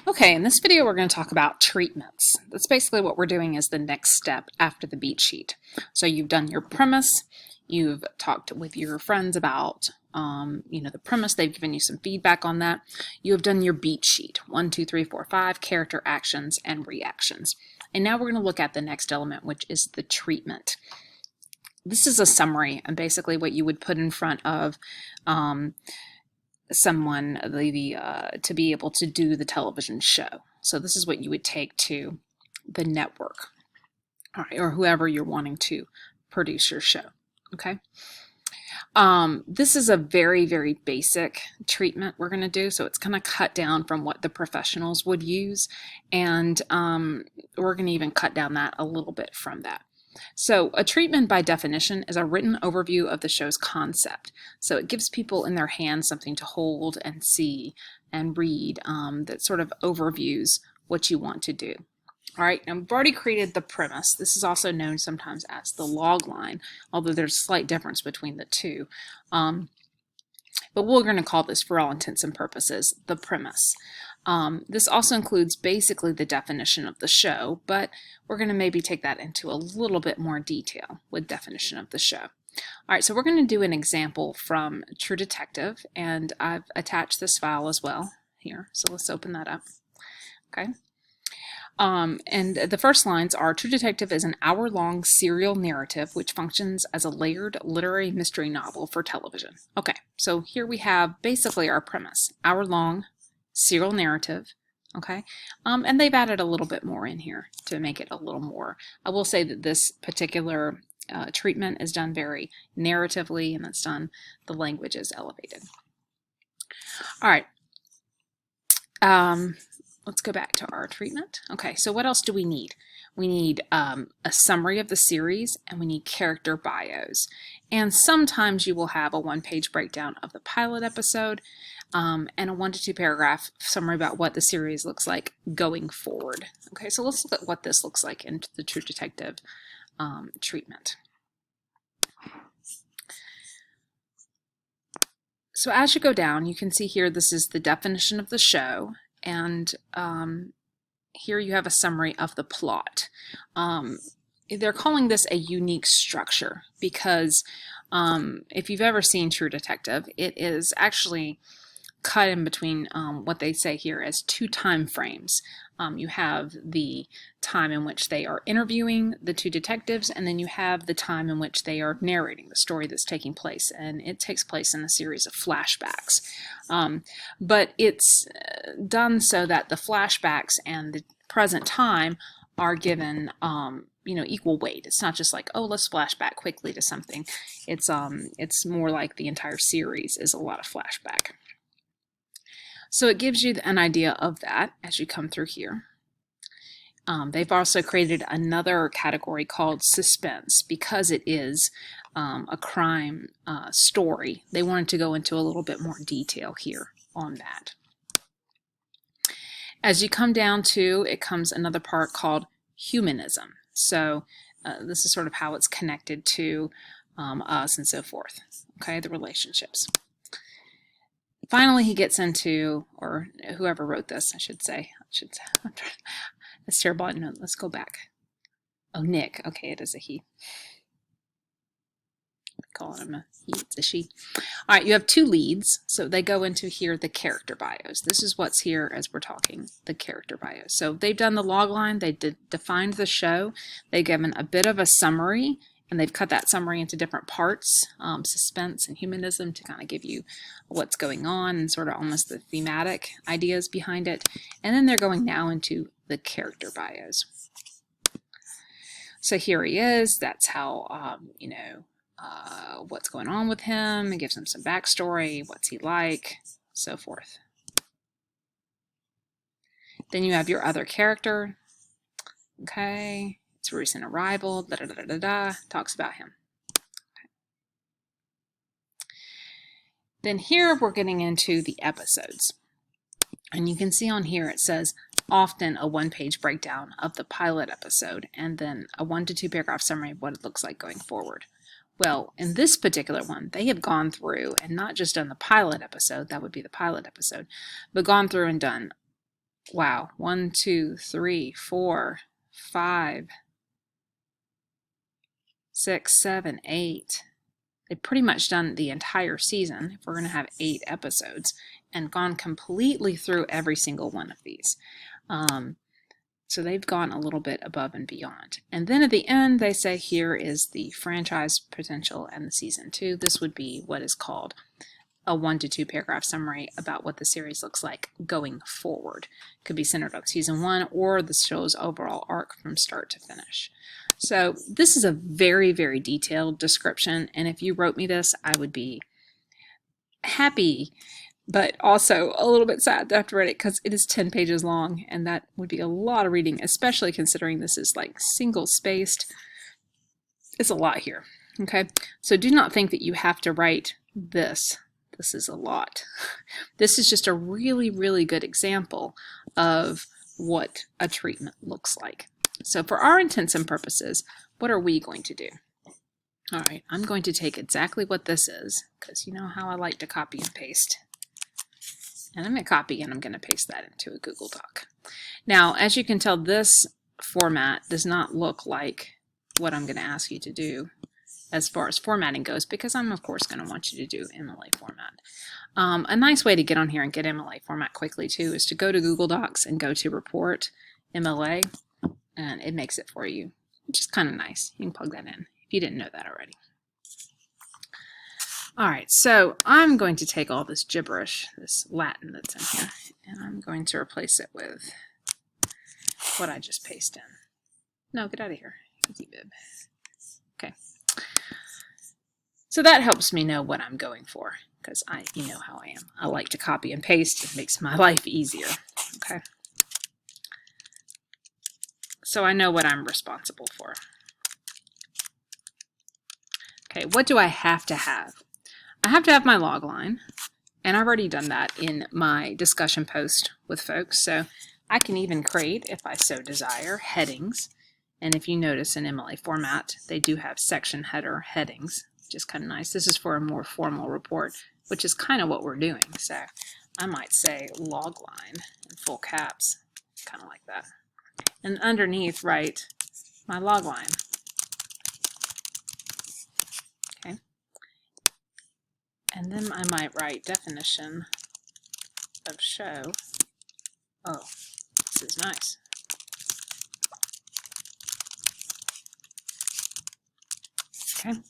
Okay, in this video we're going to talk about treatments. That's basically what we're doing as the next step after the beat sheet. So you've done your premise, you've talked with your friends about the premise, they've given you some feedback on that. You have done your beat sheet, 1, 2, 3, 4, 5, character actions and reactions. And now we're going to look at the next element, which is the treatment. This is a summary and basically what you would put in front of someone to be able to do the television show. So this is what you would take to the network, all right, or whoever you're wanting to produce your show. Okay. This is a very, very basic treatment we're going to do. So it's going to cut down from what the professionals would use. And we're going to even cut down that a little bit from that. So a treatment by definition is a written overview of the show's concept. So it gives people in their hands something to hold and see and read that sort of overviews what you want to do. All right, now we've already created the premise. This is also known sometimes as the log line, although there's a slight difference between the two. But we're going to call this, for all intents and purposes, the premise. This also includes basically the definition of the show, but we're going to maybe take that into a little bit more detail with definition of the show. All right, so we're going to do an example from True Detective, and I've attached this file as well here. So let's open that up. Okay. And the first lines are, True Detective is an hour-long serial narrative which functions as a layered literary mystery novel for television. Okay, so here we have basically our premise, hour-long serial narrative, okay? And they've added a little bit more in here to make it a little more. I will say that this particular treatment is done very narratively, and it's done, the language is elevated. All right. Let's go back to our treatment. Okay, so what else do we need? We need a summary of the series, and we need character bios. And sometimes you will have a one-page breakdown of the pilot episode and a 1 to 2 paragraph summary about what the series looks like going forward. Okay, so let's look at what this looks like in the True Detective treatment. So as you go down, you can see here this is the definition of the show. And here you have a summary of the plot. They're calling this a unique structure because if you've ever seen True Detective, it is actually cut in between what they say here as 2 time frames. You have the time in which they are interviewing the 2 detectives, and then you have the time in which they are narrating the story that's taking place, and it takes place in a series of flashbacks. But it's done so that the flashbacks and the present time are given equal weight. It's not just like, oh, let's flash back quickly to something. It's more like the entire series is a lot of flashback. So it gives you an idea of that as you come through here. They've also created another category called suspense because it is a crime story. They wanted to go into a little bit more detail here on that. As you come down to, it comes another part called humanism. So this is sort of how it's connected to us and so forth. Okay, the relationships. Finally, he gets into, or whoever wrote this, I should say. That's terrible. No, let's go back. Oh, Nick. Okay, it is a he. Calling him a he, it's a she. All right, you have 2 leads. So they go into here the character bios. This is what's here as we're talking, the character bios. So they've done the log line. They defined the show. They've given a bit of a summary, and they've cut that summary into different parts, suspense and humanism, to kind of give you what's going on and sort of almost the thematic ideas behind it. And then they're going now into the character bios. So here he is. That's how, what's going on with him. It gives him some backstory. What's he like? So forth. Then you have your other character. Okay. It's a recent arrival, talks about him. Okay. Then here we're getting into the episodes. And you can see on here it says often a 1-page breakdown of the pilot episode and then a 1 to 2 paragraph summary of what it looks like going forward. Well, in this particular one, they have gone through and not just done the pilot episode, that would be the pilot episode, but gone through and done wow, 1, 2, 3, 4, 5, 6, 7, 8. They've pretty much done the entire season, if we're going to have 8 episodes, and gone completely through every single one of these. So they've gone a little bit above and beyond. And then at the end, they say here is the franchise potential and the season 2. This would be what is called a 1 to 2 paragraph summary about what the series looks like going forward. It could be centered on season 1 or the show's overall arc from start to finish. So this is a very, very detailed description, and if you wrote me this, I would be happy, but also a little bit sad to have to read it because it is 10 pages long, and that would be a lot of reading, especially considering this is like single spaced. It's a lot here, okay? So do not think that you have to write this. This is a lot. This is just a really, really good example of what a treatment looks like. So for our intents and purposes, what are we going to do? All right, I'm going to take exactly what this is, because you know how I like to copy and paste. And I'm going to copy and I'm going to paste that into a Google Doc. Now, as you can tell, this format does not look like what I'm going to ask you to do as far as formatting goes, because I'm, of course, going to want you to do MLA format. A nice way to get on here and get MLA format quickly, too, is to go to Google Docs and go to Report MLA, and it makes it for you, which is kind of nice. You can plug that in if you didn't know that already. All right, so I'm going to take all this gibberish, this Latin that's in here, and I'm going to replace it with what I just pasted in. No, get out of here, easy bib. Okay. So that helps me know what I'm going for, because you know how I am. I like to copy and paste. It makes my life easier. Okay. So I know what I'm responsible for. Okay, what do I have to have? I have to have my log line, and I've already done that in my discussion post with folks. So I can even create, if I so desire, headings. And if you notice in MLA format, they do have section header headings, which is kind of nice. This is for a more formal report, which is kind of what we're doing. So I might say log line in full caps, kind of like that. And underneath, write my log line. Okay. And then I might write definition of show. Oh, this is nice. Okay.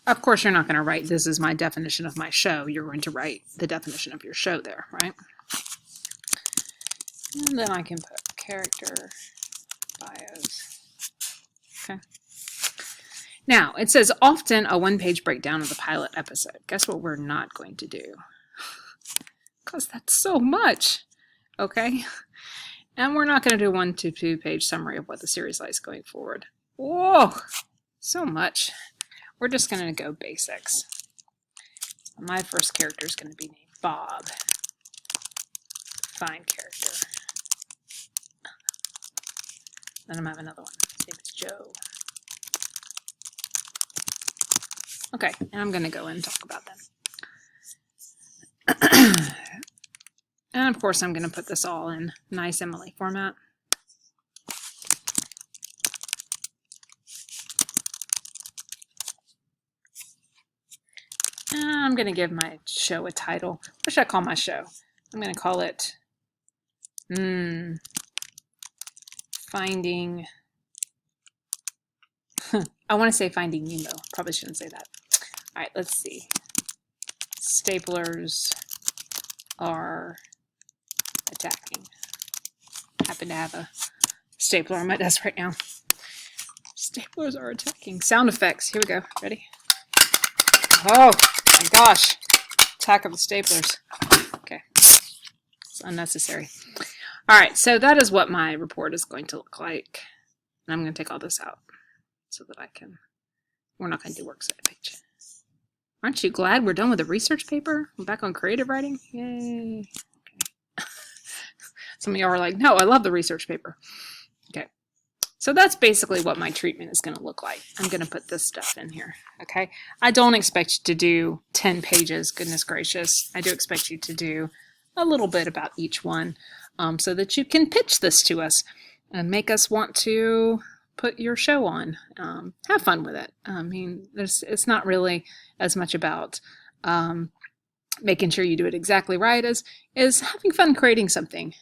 Of course, you're not going to write, this is my definition of my show. You're going to write the definition of your show there, right? And then I can put character bios. Okay. Now, it says often a one-page breakdown of the pilot episode. Guess what we're not going to do? Because that's so much. Okay. And we're not going to do 1 to 2 page summary of what the series likes going forward. Whoa, so much. We're just going to go basics. My first character is going to be named Bob. Fine character. Then I'm going to have another one. His name is Joe. Okay, and I'm going to go in and talk about them. And of course, I'm going to put this all in nice MLA format. And I'm going to give my show a title. What should I call my show? I'm going to call it Finding... I want to say Finding Nemo. Probably shouldn't say that. All right, let's see. Staplers are attacking. Happen to have a stapler on my desk right now. Staplers are attacking. Sound effects. Here we go. Ready? Oh my gosh. Attack of the staplers. Okay. It's unnecessary. All right, so that is what my report is going to look like. And I'm going to take all this out so that I can... We're not going to do works cited page. Aren't you glad we're done with the research paper? We're back on creative writing? Yay. Okay. Some of y'all are like, no, I love the research paper. Okay. So that's basically what my treatment is going to look like. I'm going to put this stuff in here, okay? I don't expect you to do 10 pages, goodness gracious. I do expect you to do a little bit about each one so that you can pitch this to us and make us want to put your show on. Have fun with it. I mean, it's not really as much about making sure you do it exactly right as is having fun creating something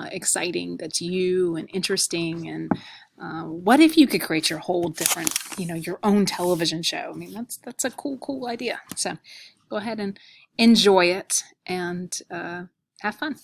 exciting that's you and interesting. And what if you could create your whole different, your own television show? I mean, that's a cool idea. So go ahead and enjoy it and have fun.